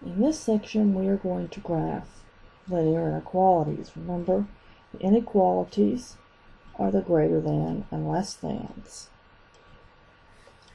In this section, we are going to graph linear inequalities. Remember, the inequalities are the greater than and less thans.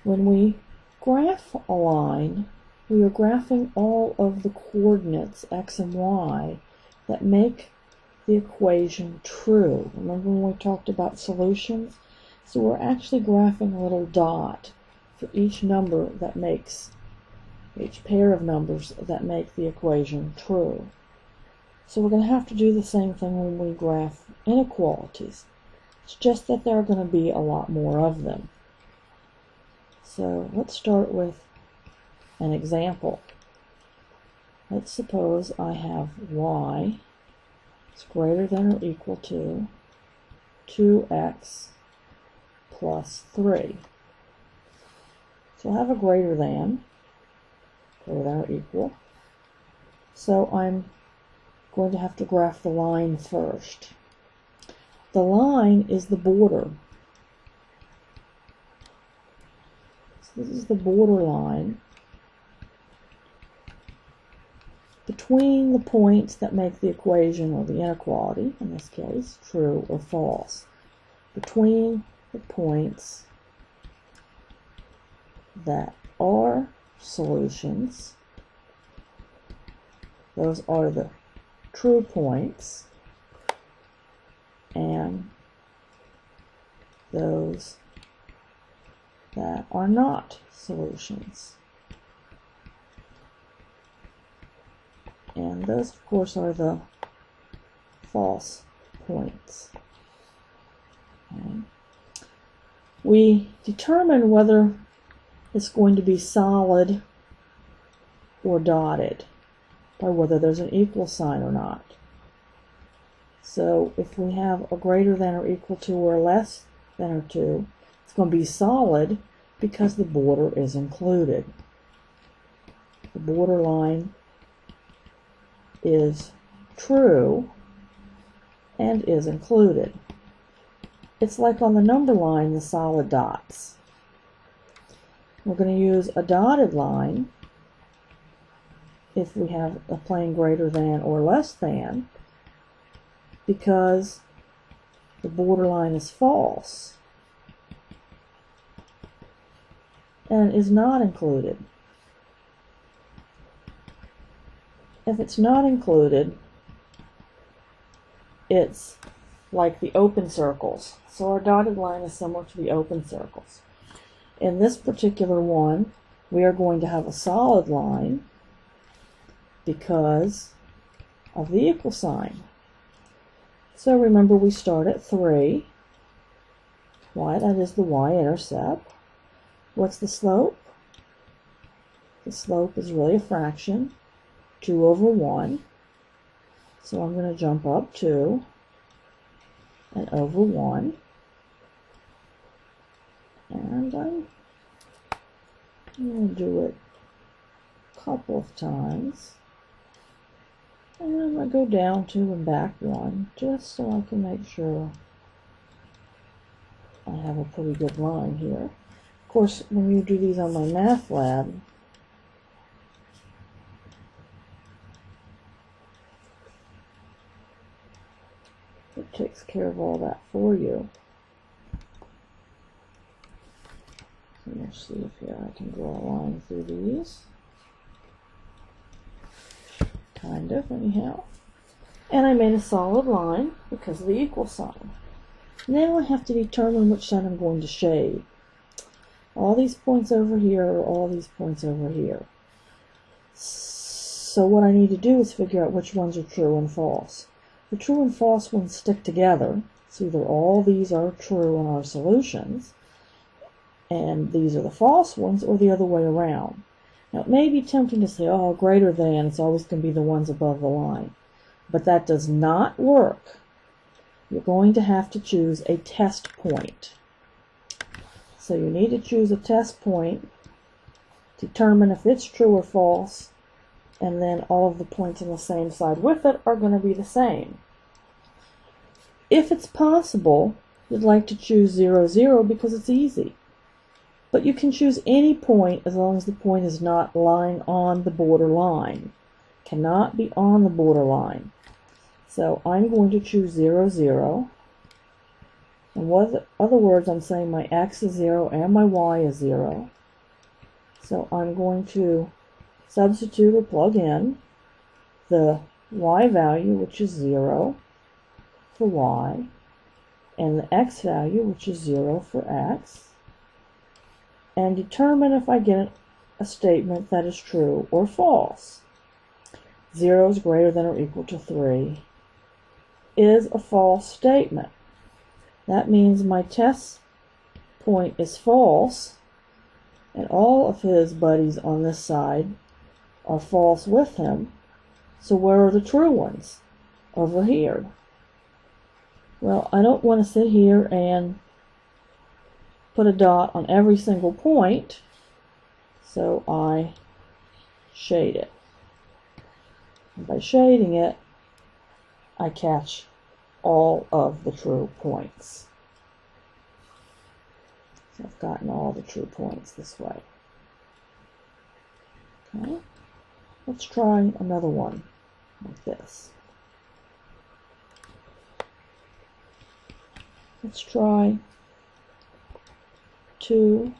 When we graph a line, we are graphing all of the coordinates x and y that make the equation true. Remember when we talked about solutions? So we're actually graphing a little dot for each number that makes, each pair of numbers that make the equation true. So we're going to have to do the same thing when we graph inequalities. It's just that there are going to be a lot more of them. So let's start with an example. Let's suppose I have y is greater than or equal to 2x plus 3. So I have a greater than or equal. So I'm going to have to graph the line first. The line is the border. So this is the border line between the points that make the equation, or the inequality, in this case, true or false. Between the points that are solutions, those are the true points, and those that are not solutions. And those, of course, are the false points. Okay. We determine whether it's going to be solid or dotted by whether there's an equal sign or not. So if we have a greater than or equal to or less than or to, it's going to be solid because the border is included. The border line is true and is included. It's like on the number line, the solid dots. We're going to use a dotted line if we have a plain greater than or less than, because the borderline is false and is not included. If it's not included, it's like the open circles. So our dotted line is similar to the open circles. In this particular one, we are going to have a solid line because of the equal sign. So remember, we start at 3. Y, that is the y-intercept. What's the slope? The slope is really a fraction, 2 over 1. So I'm going to jump up 2 and over 1. And I'm going to do it a couple of times. And I'm going to go down 2 and back 1, just so I can make sure I have a pretty good line here. Of course, when you do these on my math lab, it takes care of all that for you. So let's see if here I can draw a line through these. Kind of, anyhow. And I made a solid line because of the equal sign. Now I have to determine which side I'm going to shade. All these points over here or all these points over here. So what I need to do is figure out which ones are true and false. The true and false ones stick together. So either all these are true and are solutions, and these are the false ones, or the other way around. Now, it may be tempting to say, oh, greater than, it's always going to be the ones above the line. But that does not work. You're going to have to choose a test point. So you need to choose a test point, determine if it's true or false, and then all of the points on the same side with it are going to be the same. If it's possible, you'd like to choose 0, 0 because it's easy. But you can choose any point as long as the point is not lying on the border line. Cannot be on the border line. So I'm going to choose 0, 0. In other words, I'm saying my x is 0 and my y is 0. So I'm going to substitute or plug in the y value, which is 0 for y, and the x value, which is 0 for x, and determine if I get a statement that is true or false. 0 is greater than or equal to 3 is a false statement. That means my test point is false, and all of his buddies on this side are false with him. So where are the true ones? Over here. Well, I don't want to sit here and put a dot on every single point, so I shade it. And by shading it, I catch all of the true points. So I've gotten all the true points this way. Okay, let's try another one like this. Let's try 2x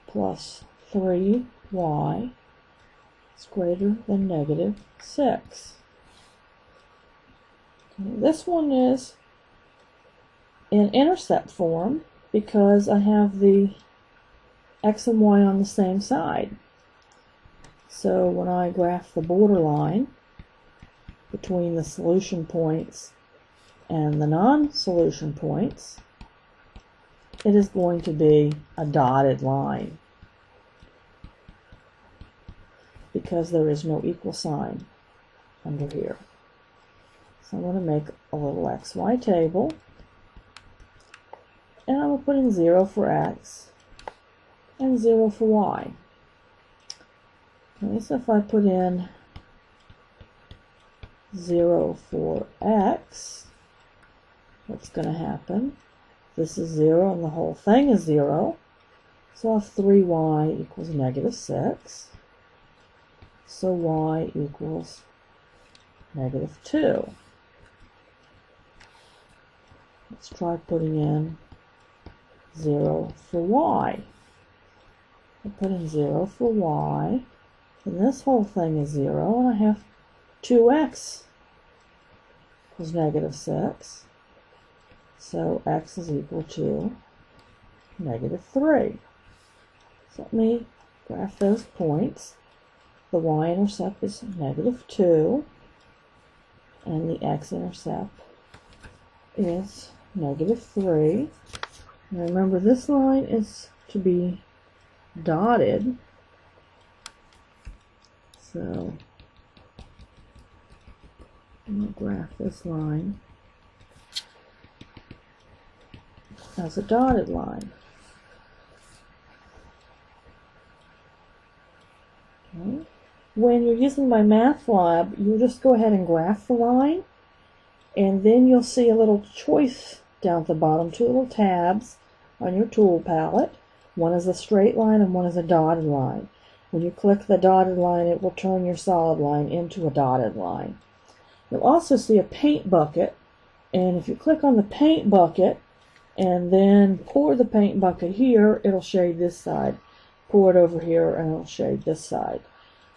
plus 3y is greater than negative 6. Okay, this one is in intercept form because I have the x and y on the same side. So when I graph the borderline between the solution points and the non-solution points, it is going to be a dotted line because there is no equal sign under here. So I'm going to make a little xy table, and I'm going to put in 0 for x and 0 for y. Okay, so if I put in 0 for x, what's going to happen? This is 0 and the whole thing is 0. So I have 3y equals negative 6. So y equals negative 2. Let's try putting in 0 for y. I put in 0 for y, and this whole thing is 0, and I have 2x equals negative 6. So x is equal to negative 3. So let me graph those points. The y-intercept is negative 2, and the x-intercept is negative 3. And remember, this line is to be dotted. So I'm going to graph this line as a dotted line. Okay. When you're using my math lab, you just go ahead and graph the line, and then you'll see a little choice down at the bottom, 2 little tabs on your tool palette. One is a straight line and one is a dotted line. When you click the dotted line, it will turn your solid line into a dotted line. You'll also see a paint bucket, and if you click on the paint bucket and then pour the paint bucket here, it'll shade this side. Pour it over here and it'll shade this side.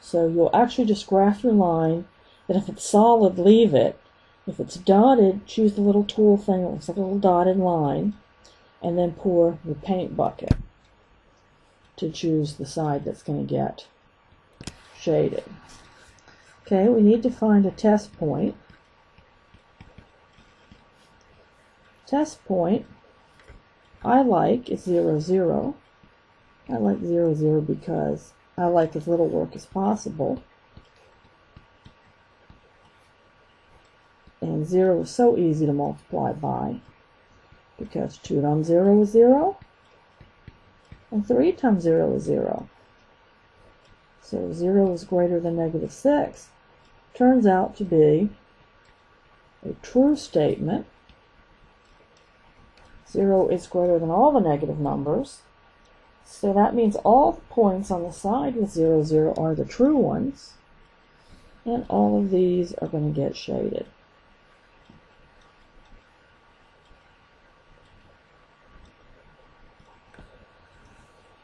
So you'll actually just graph your line, and if it's solid, leave it. If it's dotted, choose the little tool thing that looks like a little dotted line, and then pour the paint bucket to choose the side that's going to get shaded. Okay, we need to find a test point. Test point I like is 0, 0. I like 0, 0 because I like as little work as possible. And 0 is so easy to multiply by because 2 times 0 is 0 and 3 times 0 is 0. So 0 is greater than negative 6 turns out to be a true statement. 0 is greater than all the negative numbers. So that means all the points on the side with 0, 0 are the true ones. And all of these are going to get shaded.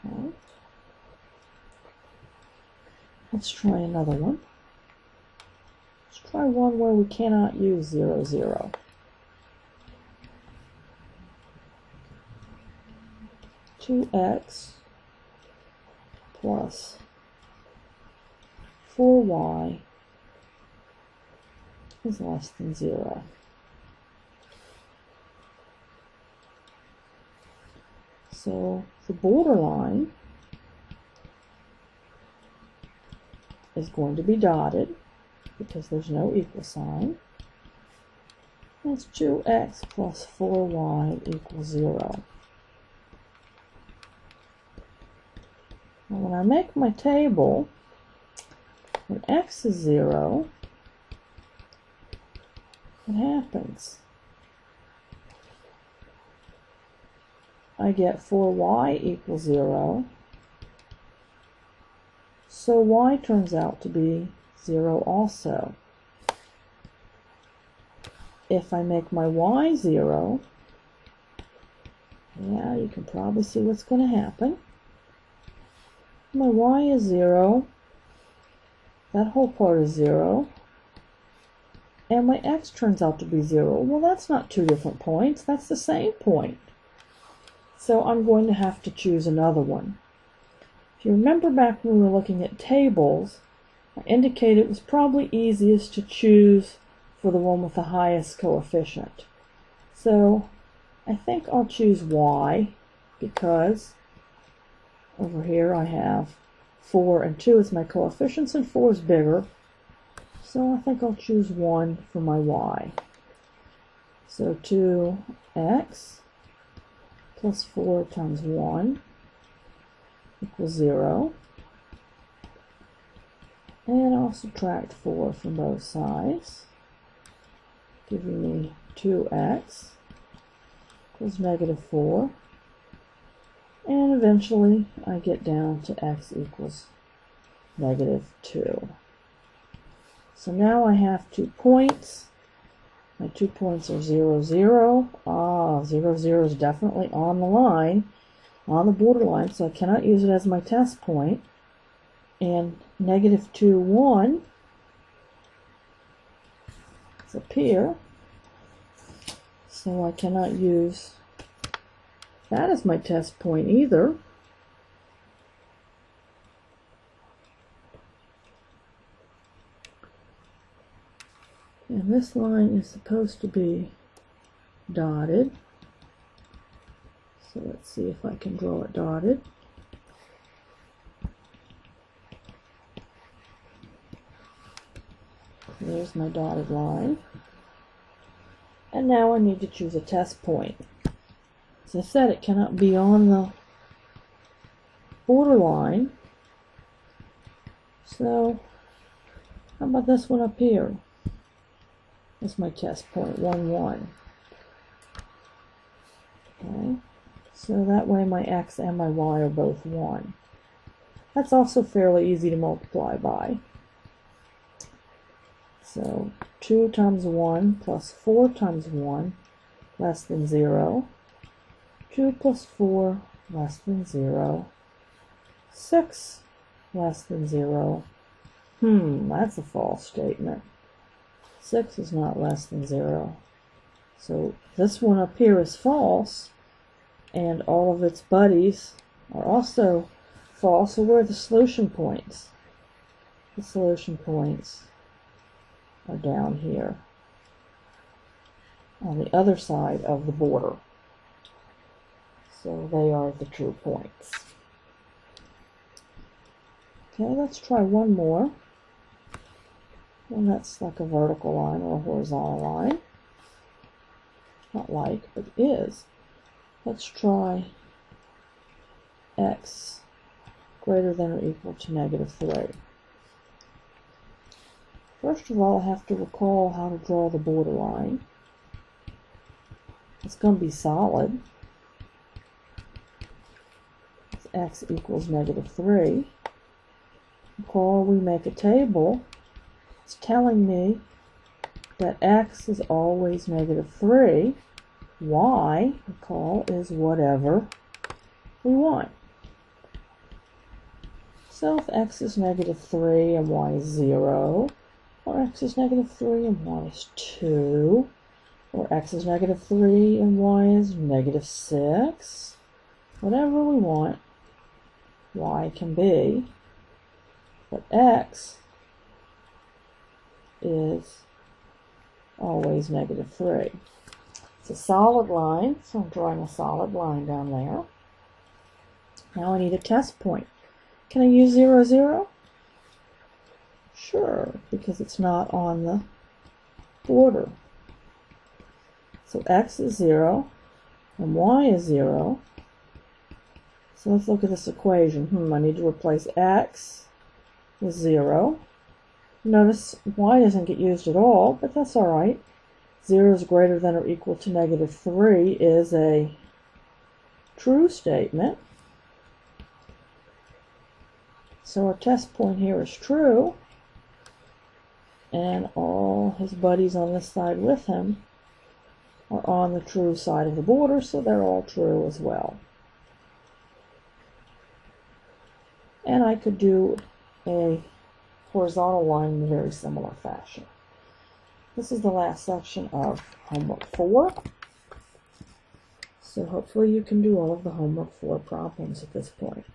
Okay. Let's try another one. Let's try one where we cannot use 0, 0. Two x plus 4y is less than 0. So the borderline is going to be dotted because there's no equal sign. That's 2x plus 4y equals 0. Now when I make my table, when x is 0, what happens? I get 4y equals 0. So y turns out to be 0 also. If I make my y 0, yeah, you can probably see what's going to happen. My y is 0, that whole part is 0, and my x turns out to be 0. Well, that's not two different points, that's the same point. So I'm going to have to choose another one. If you remember back when we were looking at tables, I indicated it was probably easiest to choose for the one with the highest coefficient. So I think I'll choose y, because over here I have 4 and 2 as my coefficients, and 4 is bigger. So I think I'll choose 1 for my y. So 2x plus 4 times 1 equals 0. And I'll subtract 4 from both sides, giving me 2x equals negative 4. And eventually I get down to x equals negative 2. So now I have 2 points. My 2 points are 0, 0. 0, 0 is definitely on the line, on the borderline, so I cannot use it as my test point. And negative 2, 1 is up here, so I cannot use that as my test point either. And this line is supposed to be dotted. So let's see if I can draw it dotted. There's my dotted line. And now I need to choose a test point. As I said, it cannot be on the borderline. So how about this one up here? That's my test point, 1, 1. Okay, so that way my x and my y are both 1. That's also fairly easy to multiply by. So 2 times 1 plus 4 times 1 less than 0. 2 plus 4 less than 0. 6 less than 0. That's a false statement. 6 is not less than 0. So this one up here is false, and all of its buddies are also false. So where are the solution points? The solution points are down here on the other side of the border. So they are the true points. Okay, let's try one more. And that's like a vertical line or a horizontal line. Not like, but is. Let's try x greater than or equal to negative 3. First of all, I have to recall how to draw the borderline. It's going to be solid. x equals -3. Recall we make a table. It's telling me that x is always -3. Y, recall, is whatever we want. So if x is -3 and y is 0, or x is -3 and y is 2, or x is -3 and y is -6, whatever we want, y can be, but x is always -3. It's a solid line, so I'm drawing a solid line down there. Now I need a test point. Can I use 0, 0? Sure, because it's not on the border. So x is 0 and y is 0. So let's look at this equation. I need to replace x with 0. Notice y doesn't get used at all, but that's all right. 0 is greater than or equal to -3 is a true statement. So our test point here is true, and all his buddies on this side with him are on the true side of the border, so they're all true as well. And I could do a horizontal line in a very similar fashion. This is the last section of homework 4. So hopefully you can do all of the homework 4 problems at this point.